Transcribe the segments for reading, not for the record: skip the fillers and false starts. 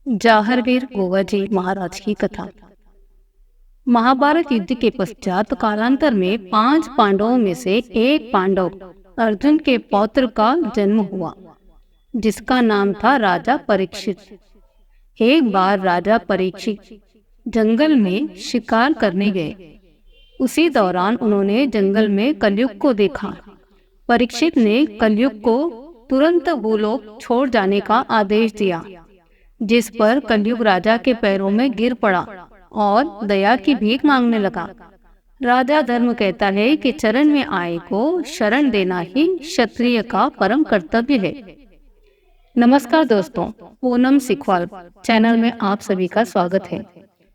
जाहरवीर गोवाजी महाराज की कथा। महाभारत युद्ध के पश्चात कालांतर में 5 पांडवों में से एक पांडव अर्जुन के पौत्र का जन्म हुआ, जिसका नाम था राजा परीक्षित। एक बार राजा परीक्षित जंगल में शिकार करने गए। उसी दौरान उन्होंने जंगल में कलयुग को देखा। परीक्षित ने कलयुग को तुरंत भूलोक छोड़ जाने का आदेश दिया, जिस पर कलयुग राजा के पैरों में गिर पड़ा और दया की भीख मांगने लगा। राजा धर्म कहता है कि चरण में आए को शरण देना ही क्षत्रिय का परम कर्तव्य है। नमस्कार दोस्तों, पूनम सिखवाल चैनल में आप सभी का स्वागत है।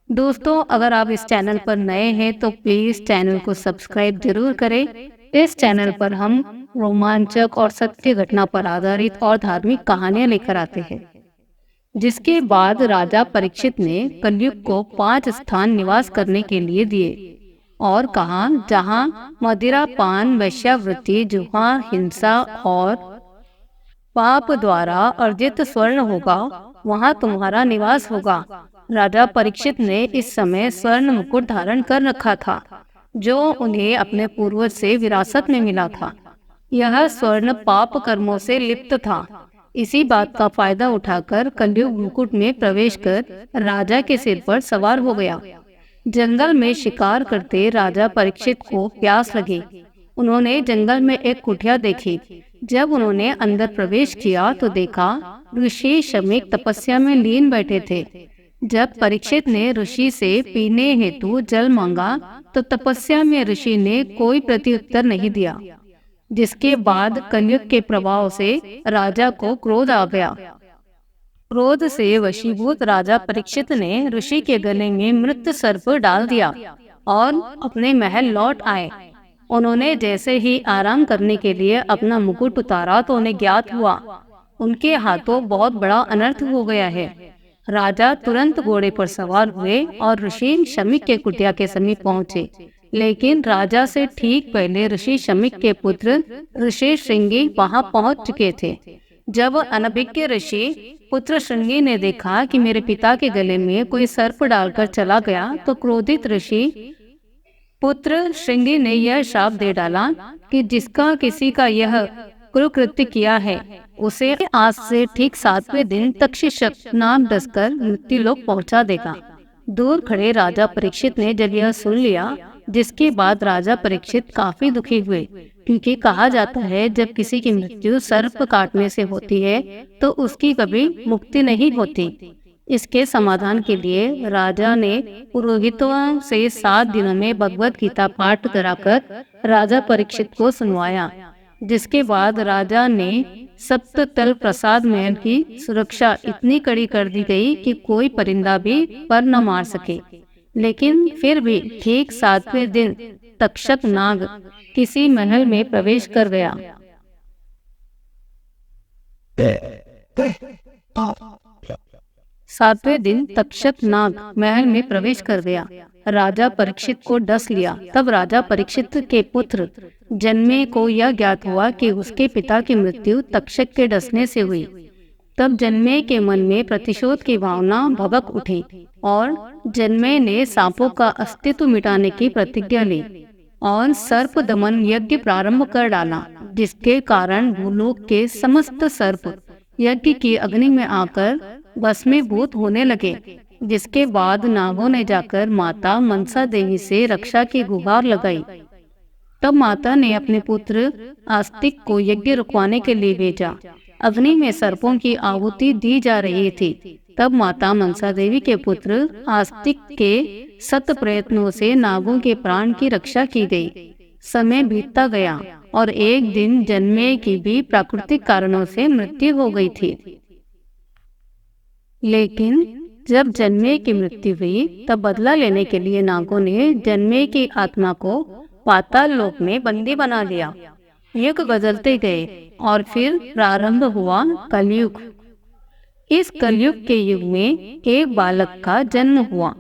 दोस्तों, अगर आप इस चैनल पर नए हैं तो प्लीज चैनल को सब्सक्राइब जरूर करें। इस चैनल पर हम रोमांचक और सत्य घटना पर आधारित और धार्मिक कहानियां लेकर आते हैं। जिसके बाद राजा परीक्षित ने कलयुग को 5 स्थान निवास करने के लिए दिए और कहा, जहाँ मदिरा पान, वेश्यावृत्ति, जुआ, हिंसा और पाप द्वारा अर्जित स्वर्ण होगा, वहाँ तुम्हारा निवास होगा। राजा परीक्षित ने इस समय स्वर्ण मुकुट धारण कर रखा था, जो उन्हें अपने पूर्वज से विरासत में मिला था। यह स्वर्ण पाप कर्मों से लिप्त था। इसी बात का फायदा उठाकर कलयुग मुकुट में प्रवेश कर राजा के सिर पर सवार हो गया। जंगल में शिकार करते राजा परीक्षित को प्यास लगी। उन्होंने जंगल में एक कुटिया देखी। जब उन्होंने अंदर प्रवेश किया तो देखा ऋषि शमीक तपस्या में लीन बैठे थे। जब परीक्षित ने ऋषि से पीने हेतु जल मांगा तो तपस्या में ऋषि ने कोई प्रत्युत्तर नहीं दिया, जिसके बाद कलयुग के प्रभाव से राजा को क्रोध आ गया। क्रोध से वशीभूत राजा परीक्षित ने ऋषि के गले में मृत सर्प डाल दिया और अपने महल लौट आए। उन्होंने जैसे ही आराम करने के लिए अपना मुकुट उतारा तो उन्हें ज्ञात हुआ उनके हाथों बहुत बड़ा अनर्थ हो गया है। राजा तुरंत घोड़े पर सवार हुए और ऋषि शमीक के कुटिया के समीप पहुंचे। लेकिन राजा से ठीक पहले ऋषि शमीक के पुत्र ऋषि श्रृंगी वहां पहुंच चुके थे। जब अनभिज्ञ ऋषि पुत्र श्रृंगी ने देखा कि मेरे पिता के गले में कोई सर्प डालकर चला गया, तो क्रोधित ऋषि पुत्र श्रृंगी ने यह श्राप दे डाला कि जिसका किसी का यह कुकृत्य किया है, उसे आज से ठीक 7वें दिन तक्षशिक नाम डसकर मृत्युलोक पहुंचा देगा। दूर खड़े राजा परीक्षित ने जब यह सुन लिया, जिसके बाद राजा परीक्षित काफी दुखी हुए, क्योंकि कहा जाता है जब किसी की मृत्यु सर्प काटने से होती है तो उसकी कभी मुक्ति नहीं होती। इसके समाधान के लिए राजा ने पुरोहितों से 7 दिनों में भगवत गीता पाठ कराकर राजा परीक्षित को सुनवाया। जिसके बाद राजा ने सप्ततल प्रसाद महल की सुरक्षा इतनी कड़ी कर दी गई कि कोई परिंदा भी पर न मार सके। लेकिन फिर भी ठीक 7वें दिन तक्षक नाग किसी महल में प्रवेश कर गया। 7वें दिन तक्षक नाग महल में प्रवेश कर गया। राजा परीक्षित को डस लिया। तब राजा परीक्षित के पुत्र जन्मे को यह ज्ञात हुआ कि उसके पिता की मृत्यु तक्षक के डसने से हुई। तब जन्मे के मन में प्रतिशोध की भावना भभक उठी और जन्मे ने सांपों का अस्तित्व मिटाने की प्रतिज्ञा ली और सर्प दमन यज्ञ प्रारंभ कर डाला, जिसके कारण भूलोक के समस्त सर्प यज्ञ की अग्नि में आकर भस्मीभूत होने लगे। जिसके बाद नागों ने जाकर माता मनसा देवी से रक्षा की गुहार लगाई। तब माता ने अपने पुत्र आस्तिक को यज्ञ रुकवाने के लिए भेजा। अग्नि में सर्पों की आहुति दी जा रही थी। तब माता मनसा देवी के पुत्र आस्तिक के सत प्रयत्नों से नागों के प्राण की रक्षा की गई। समय बीतता गया और एक दिन जन्मे की भी प्राकृतिक कारणों से मृत्यु हो गई थी। लेकिन जब जन्मे की मृत्यु हुई तब बदला लेने के लिए नागों ने जन्मे की आत्मा को पाताल लोक में बंदी बना लिया। युग बदलते गए और फिर प्रारंभ हुआ कलयुग। इस कलयुग के युग में एक बालक का जन्म हुआ।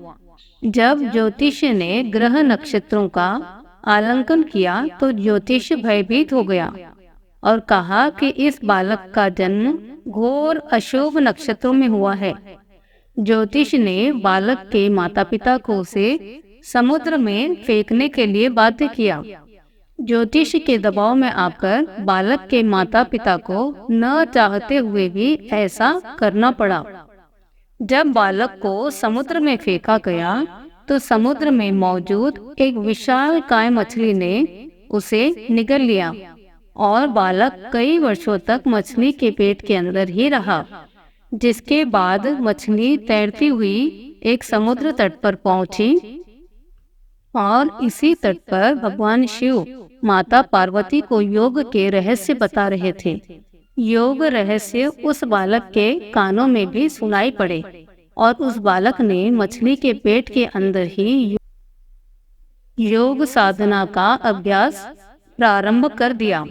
जब ज्योतिष ने ग्रह नक्षत्रों का आलंकन किया तो ज्योतिष भयभीत हो गया और कहा कि इस बालक का जन्म घोर अशुभ नक्षत्रों में हुआ है। ज्योतिष ने बालक के माता पिता को उसे समुद्र में फेंकने के लिए बाध्य किया। ज्योतिष के दबाव में आकर बालक के माता पिता को न चाहते हुए भी ऐसा करना पड़ा। जब बालक को समुद्र में फेंका गया तो समुद्र में मौजूद एक विशालकाय मछली ने उसे निगल लिया और बालक कई वर्षों तक मछली के पेट के अंदर ही रहा। जिसके बाद मछली तैरती हुई एक समुद्र तट पर पहुंची और इसी तट पर भगवान शिव माता पार्वती को योग के रहस्य बता रहे थे। योग रहस्य उस बालक के कानों में भी सुनाई पड़े और उस बालक ने मछली के पेट के अंदर ही योग साधना का अभ्यास प्रारंभ कर दिया।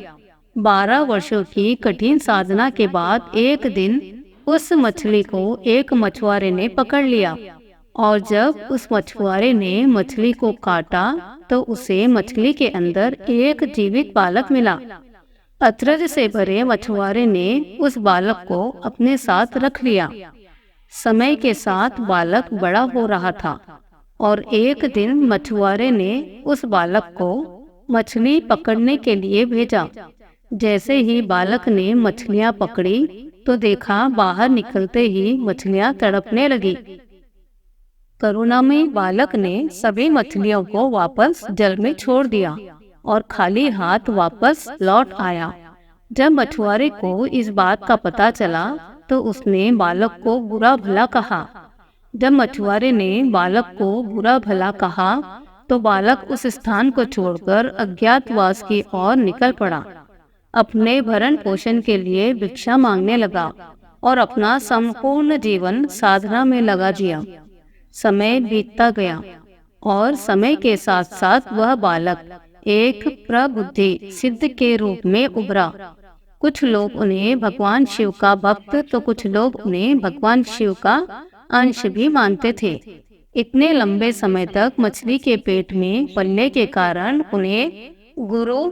12 वर्षों की कठिन साधना के बाद एक दिन उस मछली को एक मछुआरे ने पकड़ लिया और जब उस मछुआरे ने मछली को काटा तो उसे मछली के अंदर एक जीवित बालक मिला। अचरज से भरे मछुआरे ने उस बालक को अपने साथ रख लिया। समय के साथ बालक बड़ा हो रहा था और एक दिन मछुआरे ने उस बालक को मछली पकड़ने के लिए भेजा। जैसे ही बालक ने मछलियां पकड़ी तो देखा बाहर निकलते ही मछलियां तड़पने लगी। करुणामयी बालक ने सभी मछलियों को वापस जल में छोड़ दिया और खाली हाथ वापस लौट आया। जब मछुआरे को इस बात का पता चला तो उसने बालक को बुरा भला कहा। जब मछुआरे ने बालक को बुरा भला कहा तो बालक उस स्थान को छोड़कर अज्ञातवास की ओर निकल पड़ा। अपने भरण पोषण के लिए भिक्षा मांगने लगा और अपना संपूर्ण जीवन साधना में लगा दिया। समय बीतता गया और समय के साथ साथ वह बालक एक प्रबुद्धि सिद्ध के रूप में उभरा। कुछ लोग उन्हें भगवान शिव का भक्त तो कुछ लोग उन्हें भगवान शिव का अंश भी मानते थे। इतने लंबे समय तक मछली के पेट में पलने के कारण उन्हें गुरु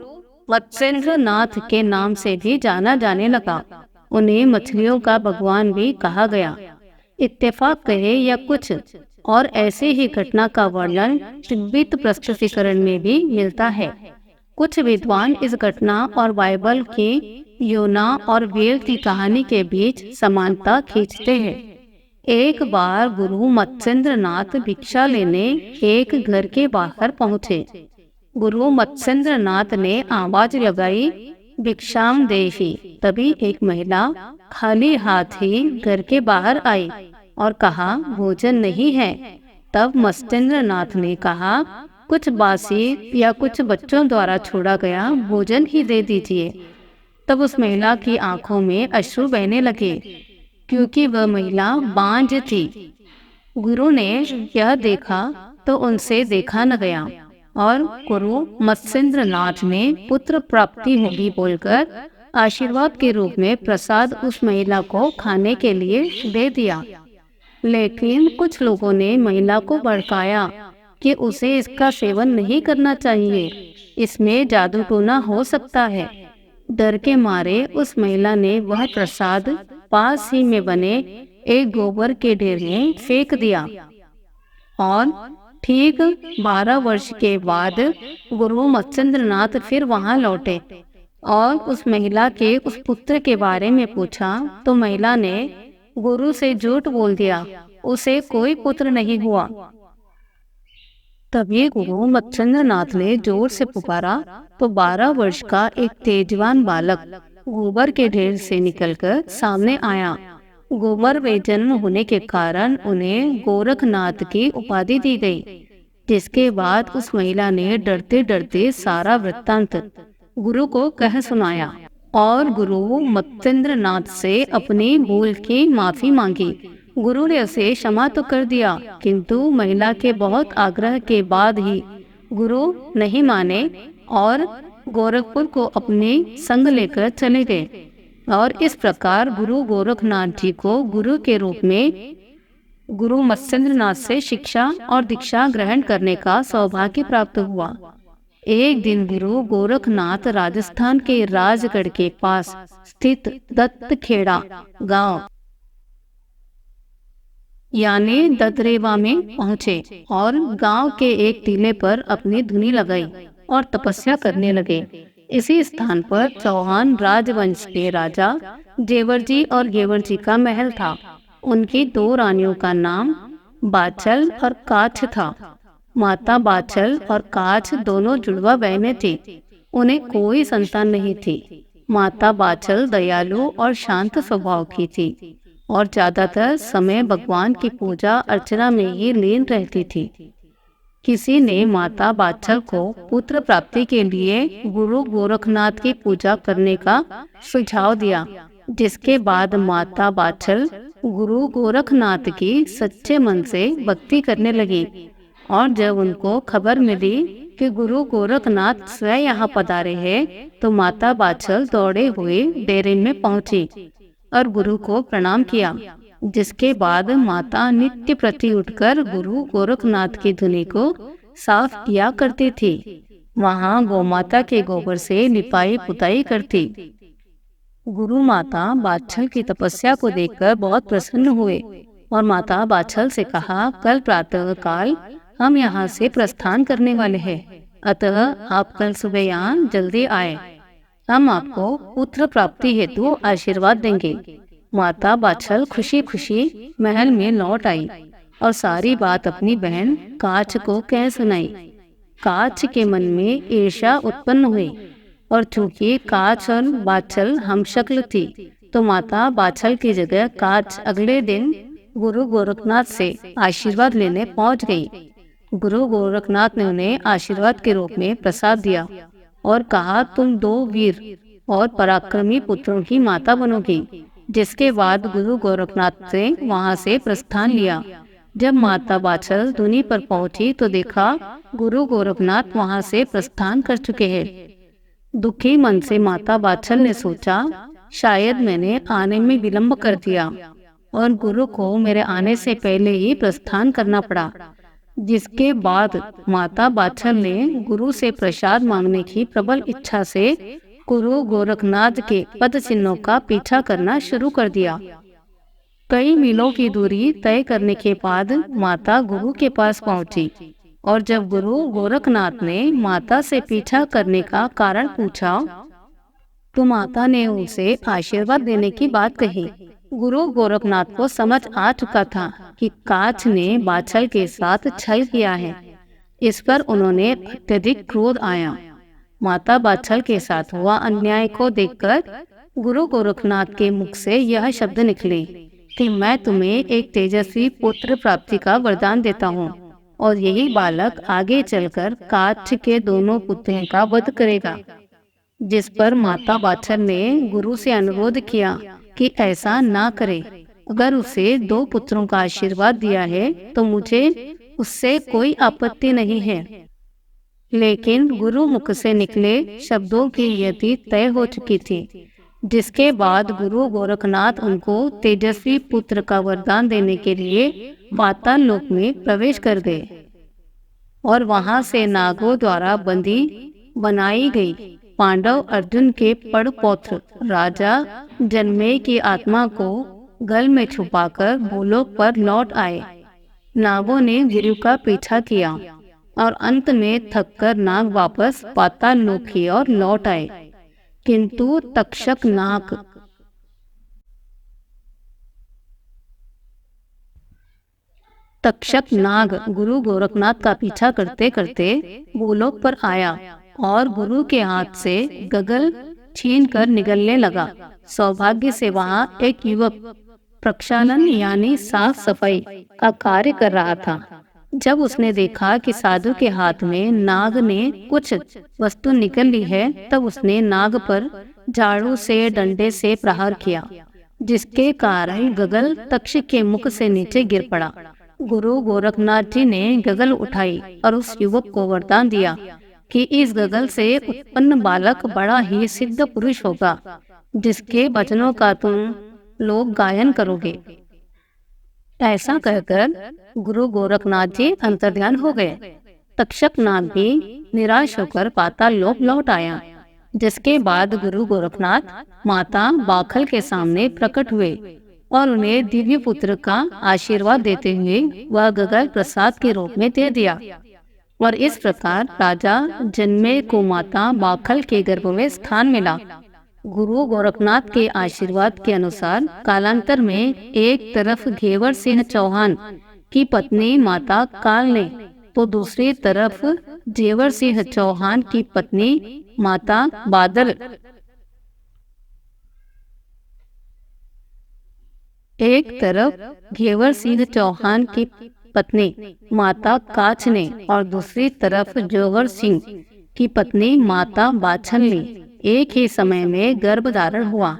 मत्स्येंद्र नाथ के नाम से भी जाना जाने लगा। उन्हें मछलियों का भगवान भी कहा गया। इत्तेफाक कहे या कुछ और ऐसे ही घटना का वर्णन तिब्बत प्रस्तुतिकरण में भी मिलता है। कुछ विद्वान इस घटना और बाइबल के योना और वेल की कहानी के बीच समानता खींचते हैं। एक बार गुरु मत्स्येंद्र नाथ भिक्षा लेने एक घर के बाहर पहुँचे। गुरु मत्स्येंद्र नाथ ने आवाज लगाई, भिक्षाम देहि। तभी एक महिला खाली हाथ ही घर के बाहर आई और कहा, भोजन नहीं है। तब मत्स्येंद्र नाथ ने कहा, कुछ बासी या कुछ बच्चों द्वारा छोड़ा गया भोजन ही दे दीजिए। तब उस महिला की आंखों में अश्रु बहने लगे क्योंकि वह महिला बांझ थी। गुरु ने यह देखा तो उनसे देखा न गया और गुरु मत्स्येंद्र नाथ ने पुत्र प्राप्ति होगी बोलकर आशीर्वाद के रूप में प्रसाद उस महिला को खाने के लिए दे दिया। लेकिन कुछ लोगों ने महिला को भड़काया कि उसे इसका सेवन नहीं करना चाहिए, इसमें जादू टोना हो सकता है। डर के मारे उस महिला ने वह प्रसाद पास ही में बने एक गोबर के ढेर में फेंक दिया। और ठीक 12 वर्ष के बाद गुरु मत्स्येंद्र नाथ फिर वहां लौटे और उस महिला के उस पुत्र के बारे में पूछा तो महिला ने गुरु से झूठ बोल दिया, उसे कोई पुत्र नहीं हुआ। तभी गुरु मत्स्येंद्र नाथ ने जोर से पुकारा तो 12 वर्ष का एक तेजवान बालक गोबर के ढेर से निकलकर सामने आया। गोबर में जन्म होने के कारण उन्हें गोरखनाथ की उपाधि दी गई। जिसके बाद उस महिला ने डरते डरते सारा वृत्तांत गुरु को कह सुनाया और गुरु मत्स्येंद्र नाथ से अपनी भूल की माफी मांगी। गुरु ने उसे क्षमा तो कर दिया, किंतु महिला के बहुत आग्रह के बाद ही गुरु नहीं माने और गोरखपुर को अपने संग लेकर चले गए। और इस प्रकार गुरु गोरखनाथ जी को गुरु के रूप में गुरु मत्स्येंद्र नाथ से शिक्षा और दीक्षा ग्रहण करने का सौभाग्य प्राप्त हुआ। एक दिन गुरु गोरखनाथ राजस्थान के राजगढ़ के पास स्थित दत्तखेड़ा गांव यानी ददरेवा में पहुँचे और गांव के एक टीले पर अपनी धुनी लगाई और तपस्या करने लगे। इसी स्थान पर चौहान राजवंश के राजा जेवर और गेवर जी का महल था। उनकी दो रानियों का नाम बाछल और काछ था। माता बाछल और काछ दोनों जुड़वा बहनें थी। उन्हें कोई संतान नहीं थी। माता बाछल दयालु और शांत स्वभाव की थी और ज्यादातर समय भगवान की पूजा अर्चना में ही लीन रहती थी। किसी ने माता बाछल को पुत्र प्राप्ति के लिए गुरु गोरखनाथ की पूजा करने का सुझाव दिया, जिसके बाद माता बाछल गुरु गोरखनाथ की सच्चे मन से भक्ति करने लगी। और जब उनको खबर मिली कि गुरु गोरखनाथ स्वयं यहाँ पधारे हैं, तो माता बाछल दौड़े हुए डेरे में पहुंची और गुरु को प्रणाम किया, जिसके बाद माता नित्य प्रति उठकर गुरु गोरखनाथ की धुनी को साफ किया करती थी। वहाँ गौमाता के गोबर से लिपाई पुताई करती। गुरु माता बाछल की तपस्या को देखकर बहुत प्रसन्न हुए और माता बाछल से कहा, कल प्रातः काल हम यहाँ से प्रस्थान करने वाले हैं, अतः आप कल सुबह यहाँ जल्दी आए। हम आपको पुत्र प्राप्ति हेतु आशीर्वाद देंगे। माता बाछल खुशी खुशी महल में लौट आई और सारी बात अपनी बहन काछ को कह सुनाई। काछ के मन में ईर्ष्या उत्पन्न हुई और चूंकि काछ और बाछल हमशक्ल थी, तो माता बाछल की जगह काछ अगले दिन गुरु गोरखनाथ से आशीर्वाद लेने पहुंच गई। गुरु गोरखनाथ ने उन्हें आशीर्वाद के रूप में प्रसाद दिया और कहा, तुम दो वीर और पराक्रमी पुत्रों की माता बनोगी। जिसके बाद गुरु गोरखनाथ से वहां से प्रस्थान लिया। जब माता बाछल धुनी पर पहुंची तो देखा गुरु गोरखनाथ वहां से प्रस्थान कर चुके हैं। दुखी मन से माता बाछल ने सोचा, शायद मैंने आने में विलंब कर दिया और गुरु को मेरे आने से पहले ही प्रस्थान करना पड़ा। जिसके बाद माता बाछल ने गुरु से प्रसाद मांगने की प्रबल इच्छा से गुरु गोरखनाथ के पद चिन्हों का पीछा करना शुरू कर दिया। कई मीलों की दूरी तय करने के बाद माता गुरु के पास पहुंची और जब गुरु गोरखनाथ ने माता से पीछा करने का कारण पूछा, तो माता ने उनसे आशीर्वाद देने की बात कही। गुरु गोरखनाथ को समझ आ चुका था कि काछ ने बाछल के साथ छल किया है। इस पर उन्होंने अत्यधिक क्रोध आया। माता बाछल के साथ हुआ अन्याय को देखकर गुरु गोरखनाथ के मुख से यह शब्द निकले कि मैं तुम्हें एक तेजस्वी पुत्र प्राप्ति का वरदान देता हूँ और यही बालक आगे चलकर काछ के दोनों पुत्रों का वध करेगा। जिस पर माता बाछल ने गुरु से अनुरोध किया कि ऐसा ना करे। अगर उसे दो पुत्रों का आशीर्वाद दिया है तो मुझे उससे कोई आपत्ति नहीं है। लेकिन गुरु मुख से निकले शब्दों की यति तय हो चुकी थी। जिसके बाद गुरु गोरखनाथ उनको तेजस्वी पुत्र का वरदान देने के लिए पाताल लोक में प्रवेश कर गए और वहां से नागों द्वारा बंदी बनाई गई पांडव अर्जुन के पड़ पौत्र राजा जनमेय की आत्मा को गल में छुपाकर भूलोक पर लौट आए। नागों ने गुरु का पीछा किया और अंत में थककर नाग वापस पाताल लोक की ओर लौट आए, किंतु तक्षक नाग गुरु गोरखनाथ का पीछा करते करते भूलोक पर आया और गुरु के हाथ से गगल छीन कर निगलने लगा। सौभाग्य से वहाँ एक युवक प्रक्षालन यानी साफ सफाई का कार्य कर रहा था। जब उसने देखा कि साधु के हाथ में नाग ने कुछ वस्तु निकल ली है, तब उसने नाग पर झाड़ू से डंडे से प्रहार किया, जिसके कारण गगल तक्षक के मुख से नीचे गिर पड़ा। गुरु गोरखनाथ जी ने गगल उठाई और उस युवक को वरदान दिया कि इस गगल से उत्पन्न बालक बड़ा ही सिद्ध पुरुष होगा, जिसके वचनों का तुम लोग गायन करोगे। ऐसा कहकर गुरु गोरखनाथ जी अंतर्ध्यान हो गए। तक्षक नाग भी निराश होकर पाताल लोक लौट आया। जिसके बाद गुरु गोरखनाथ माता बाखल के सामने प्रकट हुए और उन्हें दिव्य पुत्र का आशीर्वाद देते हुए वह गगन प्रसाद के रूप में दे दिया। और इस प्रकार राजा जन्मे को माता बाखल के गर्भ में स्थान मिला। गुरु गोरखनाथ के आशीर्वाद के अनुसार कालांतर में एक तरफ घेवर सिंह चौहान की पत्नी माता काल ने तो दूसरी तरफ जेवर सिंह चौहान की पत्नी माता बादल एक तरफ घेवर सिंह चौहान की पत्नी माता काछ ने और दूसरी तरफ जोगर सिंह की पत्नी माता बाछल ने एक ही समय में गर्भ धारण हुआ।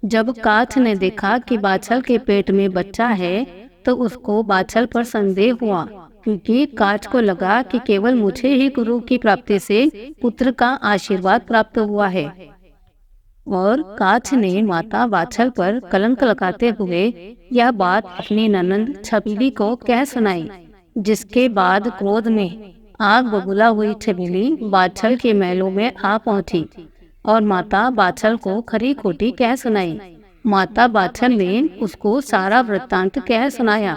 जब काछ ने देखा कि बाछल के पेट में बच्चा है तो उसको बाछल पर संदेह हुआ, क्योंकि काछ को लगा कि केवल मुझे ही गुरु की प्राप्ति से पुत्र का आशीर्वाद प्राप्त हुआ है। और काछ ने माता बाछल पर कलंक लगाते हुए यह बात अपनी ननंद छबीली को कह सुनाई, जिसके बाद क्रोध में आग बबूला हुई छबीली बाछल के महलों में आ पहुंची और माता बाछल को खरी खोटी कह सुनाई। माता बाछल ने उसको सारा वृत्तांत कह सुनाया,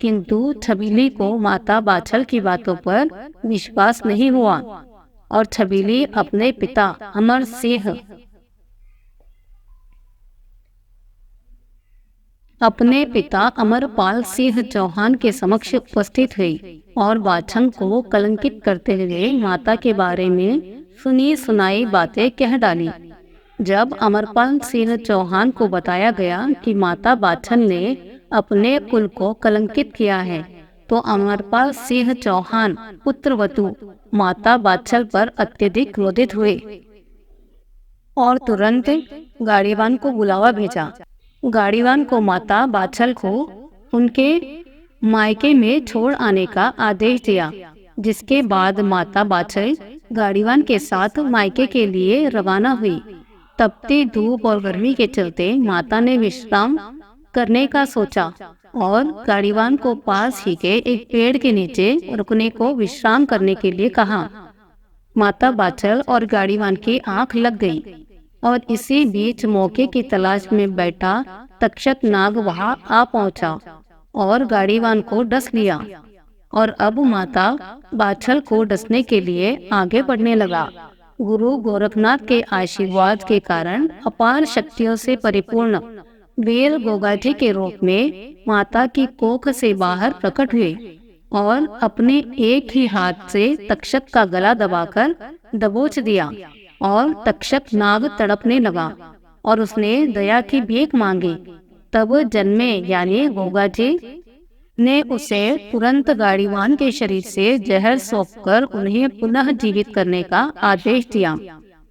किंतु छबीली को माता बाछल की बातों पर विश्वास नहीं हुआ और छबीली अपने पिता अमरपाल सिंह चौहान के समक्ष उपस्थित हुई और बाछल को कलंकित करते हुए माता के बारे में सुनी सुनाई बातें कह डाली। जब अमरपाल सिंह चौहान को बताया गया कि माता बाछल ने अपने कुल को कलंकित किया है, तो अमरपाल सिंह चौहान पुत्रवतु माता बाछल पर अत्यधिक क्रोधित हुए और तुरंत गाड़ीवान को बुलावा भेजा। गाड़ीवान को माता बाछल को उनके मायके में छोड़ आने का आदेश दिया, जिसके बाद माता बाछल गाड़ीवान के साथ मायके के लिए रवाना हुई। तपती धूप और गर्मी के चलते माता ने विश्राम करने का सोचा और गाड़ीवान को पास ही के एक पेड़ के नीचे रुकने को विश्राम करने के लिए कहा। माता बाछल और गाड़ीवान की आंख लग गई और इसी बीच मौके की तलाश में बैठा तक्षक नाग वहां आ पहुंचा और गाड़ीवान को डस लिया और अब माता बाछल को डसने के लिए आगे बढ़ने लगा। गुरु गोरखनाथ के आशीर्वाद के कारण अपार शक्तियों से परिपूर्ण वीर गोगाजी के रूप में माता की कोख से बाहर प्रकट हुए और अपने एक ही हाथ से तक्षक का गला दबाकर दबोच दिया और तक्षक नाग तड़पने लगा और उसने दया की भीख मांगी। तब जन्मे यानी गोगाजी ने उसे तुरंत गाड़ीवान के शरीर से जहर सौंपकर उन्हें पुनः जीवित करने का आदेश दिया।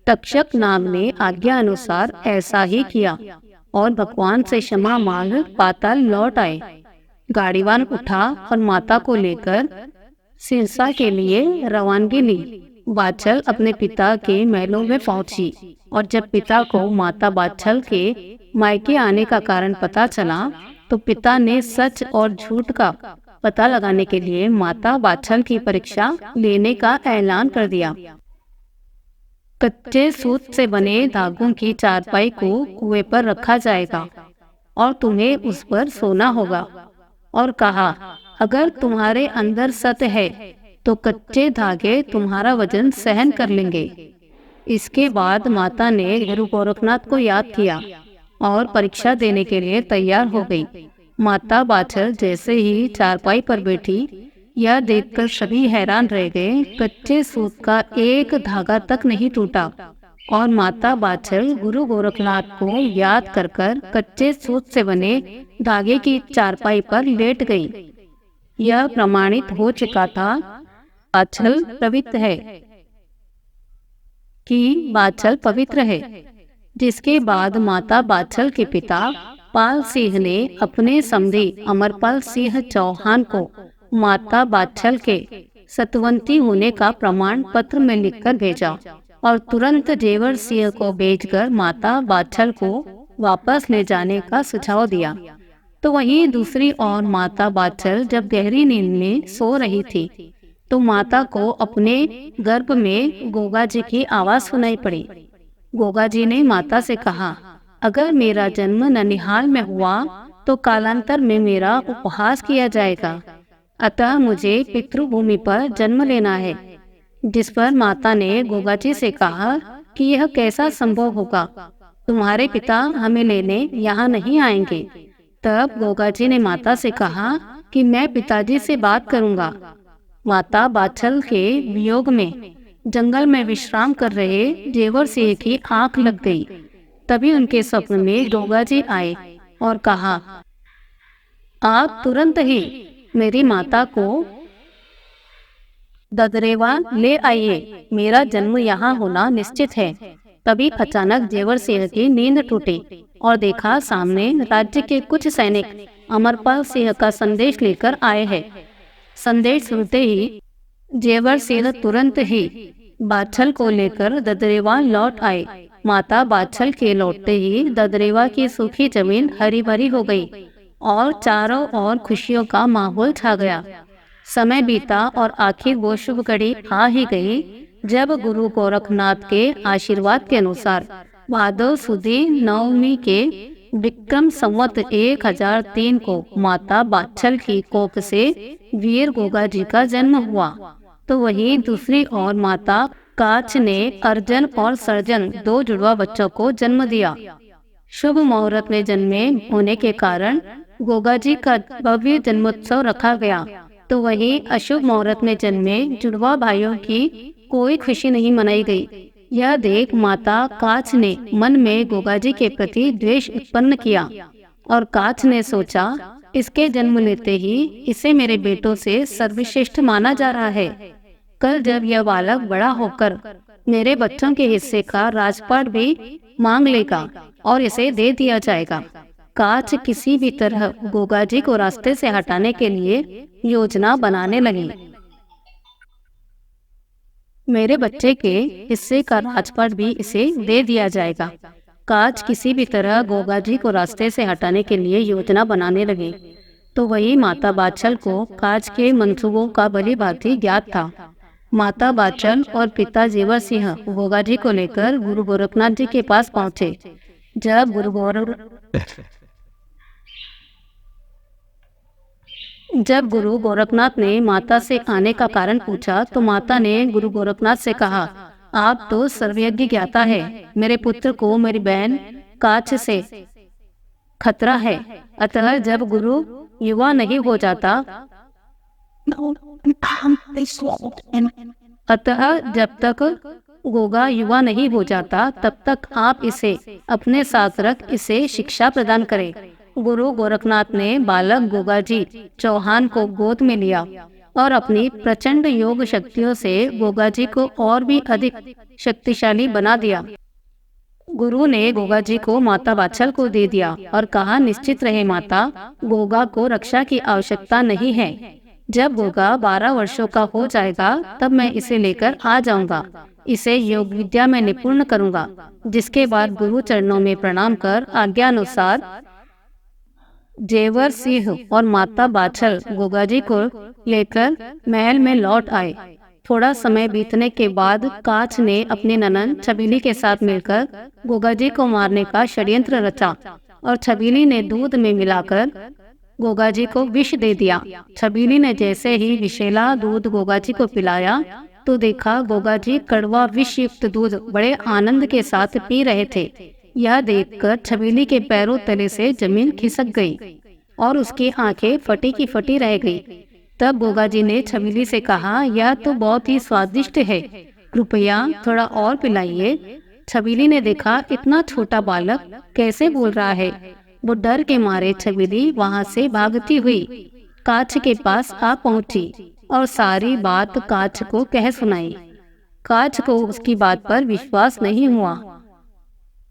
तक्षक नाग ने आज्ञा अनुसार ऐसा ही किया और भगवान से क्षमा मांग पाताल लौट आए। गाड़ीवान उठा और माता को लेकर सिरसा के लिए रवानगी ली। बाछल अपने पिता के महलों में पहुंची और जब पिता को माता बाछल के मायके आने का कारण पता चला तो पिता ने सच और झूठ का पता लगाने के लिए माता बाछल की परीक्षा लेने का ऐलान कर दिया। कच्चे सूत से बने धागों की चारपाई को कुएं पर रखा जाएगा और तुम्हें उस पर सोना होगा और कहा, अगर तुम्हारे अंदर सत है तो कच्चे धागे तुम्हारा वजन सहन कर लेंगे। इसके बाद माता ने गुरु गोरखनाथ को याद किया और परीक्षा देने के लिए तैयार हो गई। माता बाछल जैसे ही चारपाई पर बैठी, यह देखकर सभी हैरान रह गए। कच्चे सूत का एक धागा तक नहीं टूटा और माता बाछल गुरु गोरखनाथ को याद कर कर कच्चे सूत से बने धागे की चारपाई पर लेट गई। यह प्रमाणित हो चुका था बाछल पवित्र है कि बाछल पवित्र है। जिसके बाद माता बाछल के पिता पाल सिंह ने अपने समधी अमरपाल सिंह चौहान को माता बाछल के सतवंती होने का प्रमाण पत्र में लिखकर भेजा और तुरंत जेवर सिंह को भेजकर माता बाछल को वापस ले जाने का सुझाव दिया। तो वहीं दूसरी ओर माता बाछल जब गहरी नींद में सो रही थी तो माता को अपने गर्भ में गोगाजी की आवाज सुनाई पड़ी। गोगाजी ने माता से कहा, अगर मेरा जन्म ननिहाल में हुआ तो कालांतर में मेरा उपहास किया जाएगा। अतः मुझे पितृभूमि पर जन्म लेना है। जिस पर माता ने गोगा जी से कहा कि यह कैसा संभव होगा, तुम्हारे पिता हमें लेने यहाँ नहीं आएंगे। तब गोगा जी ने माता से कहा कि मैं पिताजी से बात करूंगा। माता बाछल के वियोग में जंगल में विश्राम कर रहे जेवर सिंह की आंख लग गई। तभी उनके स्वप्न में गोगा जी आए और कहा, आप तुरंत ही मेरी माता को ददरेवा ले आइए, मेरा जन्म यहाँ होना निश्चित है। तभी अचानक जेवर सिंह की नींद टूटी और देखा सामने राज्य के कुछ सैनिक अमरपाल सिंह का संदेश लेकर आए हैं। संदेश सुनते ही जेवर सिंह तुरंत ही बाछल को लेकर ददरेवा लौट आए। माता बाछल के लौटते ही ददरेवा की सूखी जमीन हरी भरी हो गई और चारों ओर खुशियों का माहौल छा गया। समय बीता और आखिर वो शुभ घड़ी आ ही गई जब गुरु गोरखनाथ के आशीर्वाद के अनुसार भादव सुदी नवमी के विक्रम संवत 1003 को माता बाछल की कोख से वीर गोगा जी का जन्म हुआ। तो वहीं दूसरी ओर माता काछ ने अर्जन और सर्जन 2 जुड़वा बच्चों को जन्म दिया। शुभ मुहूर्त में जन्मे होने के कारण गोगा जी का भव्य जन्मोत्सव रखा गया। तो वहीं अशुभ मुहूर्त में जन्मे जुड़वा भाइयों की कोई खुशी नहीं मनाई गई। यह देख माता काछ ने मन में गोगा जी के प्रति द्वेष उत्पन्न किया और काछ ने सोचा, इसके जन्म लेते ही इसे मेरे बेटों से सर्वश्रेष्ठ माना जा रहा है। कल जब यह बालक बड़ा होकर मेरे बच्चों के हिस्से का राजपाट भी मांग लेगा और इसे दे दिया जाएगा। काछ किसी भी तरह गोगा जी को रास्ते से हटाने के लिए योजना बनाने लगी। मेरे बच्चे के हिस्से का राजपाट भी इसे दे दिया जाएगा। काछ किसी भी तरह गोगा जी को रास्ते से हटाने के लिए योजना बनाने लगे। तो वही माता बाछल को काछ के मंसूबों का भली भांति ज्ञात था। माता बाछल और पिता जेवर सिंह गोगा जी को लेकर गुरु गोरखनाथ जी के पास पहुंचे। जब गुरु गोरखनाथ ने माता से आने का कारण पूछा तो माता ने गुरु गोरखनाथ से कहा, आप तो सर्वज्ञ ज्ञाता है, मेरे पुत्र को मेरी बहन काछ से खतरा है। अतः जब गुरु युवा नहीं हो जाता जब तक गोगा युवा नहीं हो जाता तब तक आप इसे अपने साथ रख इसे शिक्षा प्रदान करें। गुरु गोरखनाथ ने बालक गोगा जी चौहान को गोद में लिया और अपनी प्रचंड योग शक्तियों से गोगा जी को और भी अधिक शक्तिशाली बना दिया। गुरु ने गोगा जी को माता बाछल को दे दिया और कहा, निश्चित रहे माता, गोगा को रक्षा की आवश्यकता नहीं है। जब गोगा 12 वर्षों का हो जाएगा तब मैं इसे लेकर आ जाऊंगा, इसे योग विद्या में निपुण करूंगा। जिसके बाद गुरु चरणों में प्रणाम कर आज्ञा अनुसार जेवर सिंह और माता बाछल गोगा जी को लेकर महल में लौट आए। थोड़ा समय बीतने के बाद काछ ने अपनी ननद छबीली के साथ मिलकर गोगा जी को मारने का षड्यंत्र रचा और छबीली ने दूध में मिलाकर गोगा जी को विष दे दिया। छबीली ने जैसे ही विषैला दूध गोगा जी को पिलाया तो देखा गोगा जी कड़वा विष युक्त दूध बड़े आनंद के साथ पी रहे थे। यह देखकर छबीली के पैरों तले से जमीन खिसक गई और उसकी आंखें फटी की फटी रह गई। तब गोगा जी ने छबीली से कहा, यह तो बहुत ही स्वादिष्ट है, कृपया थोड़ा और पिलाइए। छबीली ने देखा इतना छोटा बालक कैसे बोल रहा है। वो डर के मारे छबीली वहां से भागती हुई काछ के पास आ पहुंची और सारी बात काछ को कह सुनाई। काछ को उसकी बात पर विश्वास नहीं हुआ।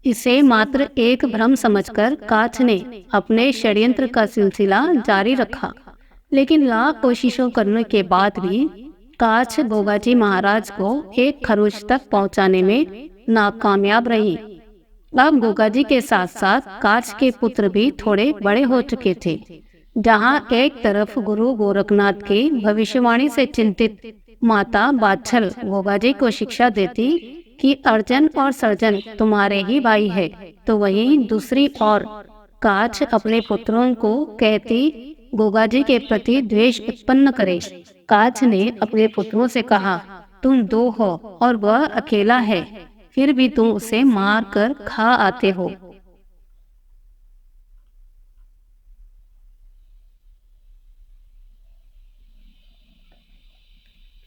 इसे मात्र एक भ्रम समझकर काछ ने अपने षड्यंत्र का सिलसिला जारी रखा, लेकिन लाख कोशिशों करने के बाद भी काछ गोगा जी महाराज को एक खरोच तक पहुंचाने में नाकामयाब रही। अब गोगा जी के साथ साथ काछ के पुत्र भी थोड़े बड़े हो चुके थे। जहां एक तरफ गुरु गोरखनाथ की भविष्यवाणी से चिंतित माता बाछल गोगा जी को शिक्षा देती कि अर्जन और सर्जन तुम्हारे ही भाई है, तो वहीं दूसरी ओर काछ अपने पुत्रों को कहती गोगा जी के प्रति द्वेष उत्पन्न करे। काछ ने अपने पुत्रों से कहा, तुम दो हो और वह अकेला है, फिर भी तुम उसे मार कर खा आते हो।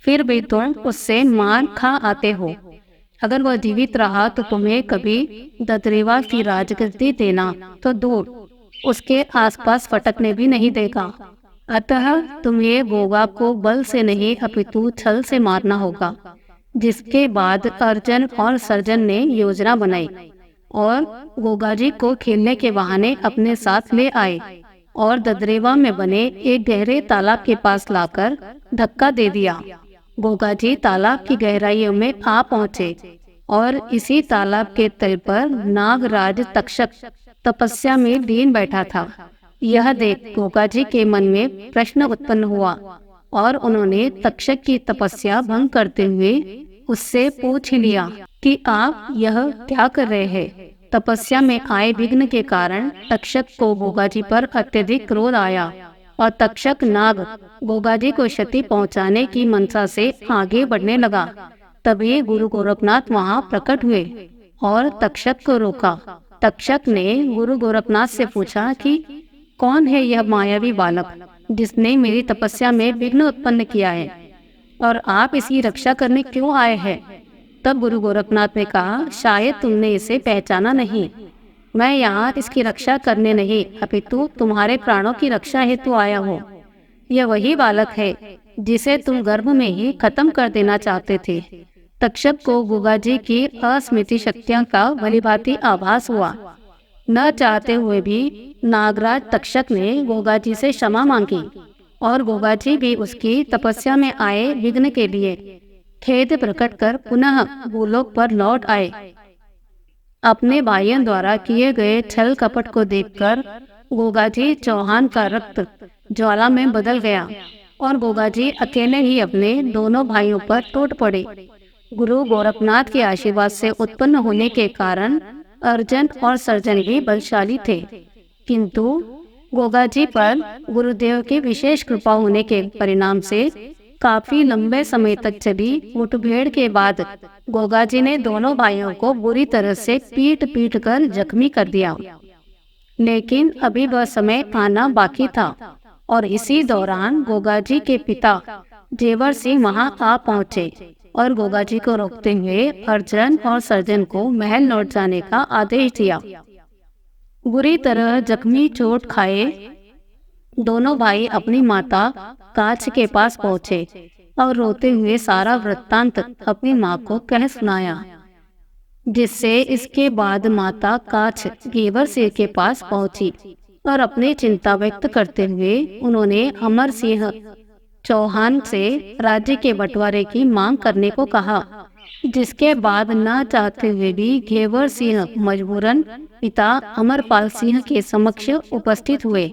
फिर भी तुम उससे मार खा आते हो। अगर वह जीवित रहा तो तुम्हें कभी ददरेवा की राजगद्दी देना तो दूर, उसके आसपास फटकने भी नहीं देगा। अतः तुम्हें गोगा को बल से नहीं अपितु छल से मारना होगा। जिसके बाद अर्जुन और सर्जन ने योजना बनाई और गोगा जी को खेलने के बहाने अपने साथ ले आए और ददरेवा में बने एक गहरे तालाब के पास लाकर धक्का दे दिया। गोगा जी तालाब की गहराइयों में आ पहुँचे और इसी तालाब के तल पर नागराज तक्षक तपस्या में लीन बैठा था। यह देख गोगा जी के मन में प्रश्न उत्पन्न हुआ और उन्होंने तक्षक की तपस्या भंग करते हुए उससे पूछ लिया कि आप यह क्या कर रहे हैं। तपस्या में आए विघ्न के कारण तक्षक को गोगा जी पर अत्यधिक क्रोध आया और तक्षक नाग गोगा जी को क्षति पहुंचाने की मंशा से आगे बढ़ने लगा। तभी गुरु गोरखनाथ वहां प्रकट हुए और तक्षक को रोका। तक्षक ने गुरु गोरखनाथ से पूछा कि कौन है यह मायावी बालक जिसने मेरी तपस्या में विघ्न उत्पन्न किया है और आप इसकी रक्षा करने क्यों आए हैं। तब गुरु गोरखनाथ ने कहा, शायद तुमने इसे पहचाना नहीं। मैं यहाँ इसकी रक्षा करने नहीं अपितु तुम्हारे प्राणों की रक्षा हेतु आया हूँ। यह वही बालक है जिसे तुम गर्भ में ही खत्म कर देना चाहते थे। तक्षक को गोगा जी की अस्मृति शक्तियों का भलीभांति आभास हुआ। न चाहते हुए भी नागराज तक्षक ने गोगा जी से क्षमा मांगी और गोगा जी भी उसकी तपस्या में आए विघ्न के लिए खेद प्रकट कर पुनः भूलोक पर लौट आए। अपने भाइयों द्वारा किए गए छल कपट को देखकर गोगा जी चौहान का रक्त ज्वाला में बदल गया और गोगा जी अकेले ही अपने दोनों भाइयों पर टूट पड़े। गुरु गोरखनाथ के आशीर्वाद से उत्पन्न होने के कारण अर्जुन और सर्जन भी बलशाली थे, किंतु गोगा जी पर गुरुदेव की विशेष कृपा होने के परिणाम से काफी लंबे समय तक चली मुठभेड़ के बाद गोगा जी ने दोनों भाइयों को बुरी तरह से पीट पीट कर जख्मी कर दिया। लेकिन अभी वह समय आना बाकी था और इसी दौरान गोगा जी के पिता जेवर सिंह वहां आ पहुंचे और गोगा जी को रोकते हुए अर्जुन और सर्जन को महल लौट जाने का आदेश दिया। बुरी तरह जख्मी चोट खाए दोनों भाई अपनी माता काछ के पास पहुंचे और रोते हुए सारा वृत्तांत अपनी माँ को कह सुनाया, जिससे इसके बाद माता काछ गेवर सिंह के पास पहुंची और अपनी चिंता व्यक्त करते हुए उन्होंने अमर सिंह चौहान से राज्य के बंटवारे की मांग करने को कहा। जिसके बाद न चाहते हुए भी घेवर सिंह मजबूरन पिता अमरपाल सिंह के समक्ष उपस्थित हुए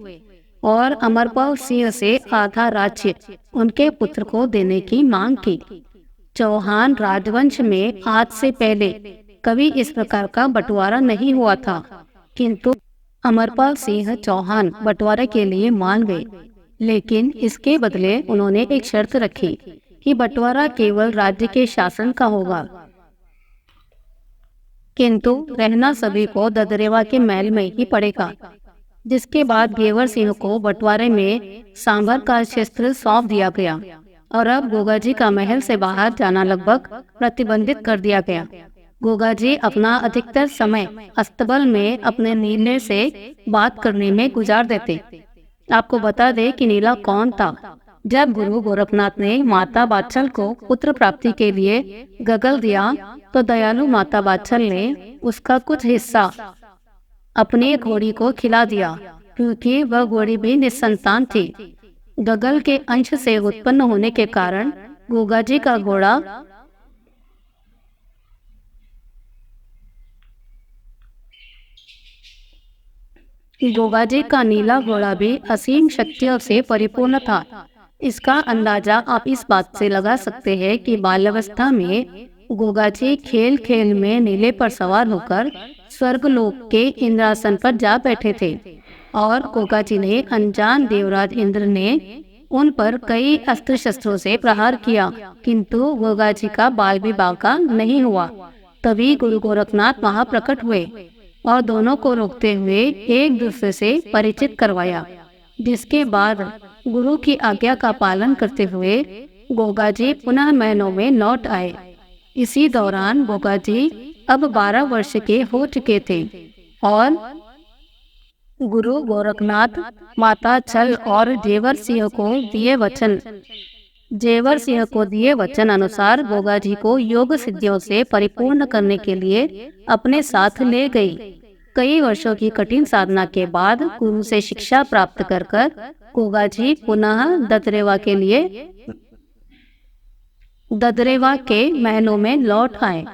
और अमरपाल सिंह से आधा राज्य उनके पुत्र को देने की मांग की। चौहान राजवंश में आज से पहले कभी इस प्रकार का बंटवारा नहीं हुआ था, किंतु अमरपाल सिंह चौहान बंटवारे के लिए मान गए। लेकिन इसके बदले उन्होंने एक शर्त रखी कि बंटवारा केवल राज्य के शासन का होगा, किंतु रहना सभी को ददरेवा के महल में ही पड़ेगा। जिसके बाद घेवर सिंह को बंटवारे में सांभर का क्षेत्र सौंप दिया गया और अब गोगा जी का महल से बाहर जाना लगभग प्रतिबंधित कर दिया गया। गोगा जी अपना अधिकतर समय अस्तबल में अपने नीले से बात करने में गुजार देते। आपको बता दें कि नीला कौन था। जब गुरु गोरखनाथ ने माता बाछल को पुत्र प्राप्ति के लिए गगल दिया तो दयालु माता बाछल ने उसका कुछ हिस्सा अपनी घोड़ी को खिला दिया, क्योंकि वह घोड़ी भी निसंतान थी। गगल के अंश से उत्पन्न होने के कारण गोगा जी का घोड़ा गोगा जी का नीला घोड़ा भी असीम शक्तियों से परिपूर्ण था। इसका अंदाजा आप इस बात से लगा सकते हैं कि बाल्यावस्था में गोगा जी खेल खेल में नीले पर सवार होकर स्वर्गलोक के इंद्रासन पर जा बैठे थे और गोगा जी ने अनजान देवराज इंद्र ने उन पर कई अस्त्र शस्त्रों से प्रहार किया, किंतु गोगा जी का बाल विवाह का नहीं हुआ। तभी गुरु गोरखनाथ वहां प्रकट हुए और दोनों को रोकते हुए एक दूसरे से परिचित करवाया, जिसके बाद गुरु की आज्ञा का पालन करते हुए गोगा जी पुनः महलों में लौट आए। इसी दौरान गोगा जी अब 12 वर्ष के हो चुके थे और गुरु गोरखनाथ माता छल और जेवर सिंह को दिए वचन अनुसार गोगा जी को योग सिद्धियों से परिपूर्ण करने के लिए अपने साथ ले गई। कई वर्षों की कठिन साधना के बाद गुरु से शिक्षा प्राप्त कर गोगा जी पुनः ददरेवा के महलों में लौट आए।